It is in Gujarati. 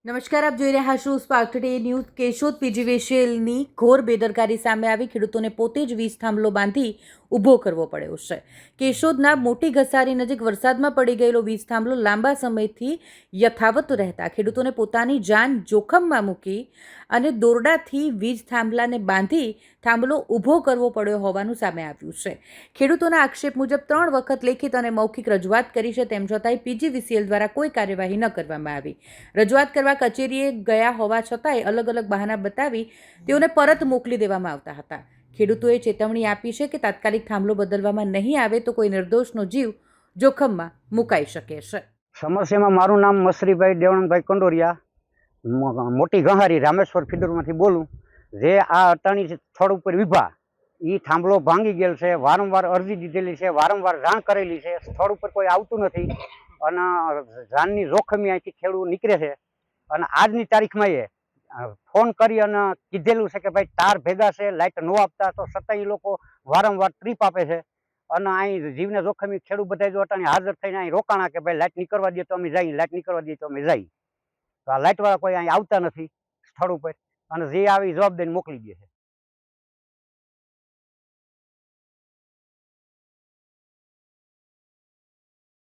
નમસ્કાર, આપ જોઈ રહ્યા છો સ્પાર્ક ટુડે ન્યૂઝ. કેશોદ પીજીવીસીએલની ઘોર બેદરકારી સામે આવી ખેડૂતોને પોતે જ વીજ થાંભલો બાંધી ઊભો કરવો પડ્યો છે. કેશોદના મોટી ઘસારી નજીક વરસાદમાં પડી ગયેલો વીજ થાંભલો લાંબા સમયથી યથાવત રહેતા ખેડૂતોને પોતાની જાન જોખમમાં મૂકી અને દોરડાથી વીજ થાંભલાને બાંધી થાંભલો ઊભો કરવો પડ્યો હોવાનું સામે આવ્યું છે. ખેડૂતોના આક્ષેપ મુજબ 3 વખત લેખિત અને મૌખિક રજૂઆત કરી છે, તેમ છતાંય પીજીવીસીએલ દ્વારા કોઈ કાર્યવાહી ન કરવામાં આવી. રજૂઆત કરવા કચેરીએ ગયા હોવા છતાંય અલગ અલગ બહાના બતાવી તેઓને પરત મોકલી દેવામાં આવતા હતા. ખેડૂતોએ ચેતવણી આપી છે કે તાત્કાલિક થાંભલો બદલવામાં નહીં આવે તો કોઈ નિર્દોષનો જીવ જોખમમાં મુકાઈ શકે છે. સમસ્યામાં મારું નામ મસરીભાઈ દેવણભાઈ કંડોરિયા, મોટી ગહારી રામેશ્વર ફીડરમાંથી બોલું. જે આ અટાણી સ્થળ ઉપર વિભા એ થાંભલો ભાંગી ગયેલ છે. વારંવાર અરજી દીધેલી છે, વારંવાર જાણ કરેલી છે. સ્થળ ઉપર કોઈ આવતું નથી અને જાનની જોખમી અહીંથી ખેડૂત નીકળે છે. અને આજની તારીખમાં એ ફોન કરી અને કીધેલું છે કે ભાઈ તાર ભેગા છે, લાઇટ ન આપતા, તો છતાં એ લોકો વારંવાર ટ્રીપ આપે છે. અને અહીં જીવને જોખમી ખેડૂત બધા જો અટાણી હાજર થઈને અહીં રોકાણા કે ભાઈ લાઇટ નીકળવા દે તો અમે જઈએ, લાઇટ નીકળવા દે તો અમે જઈએ. તો આ લાઇટવાળા કોઈ અહીં આવતા નથી સ્થળ ઉપર અને જે આવી જવાબદારી મોકલી દે છે.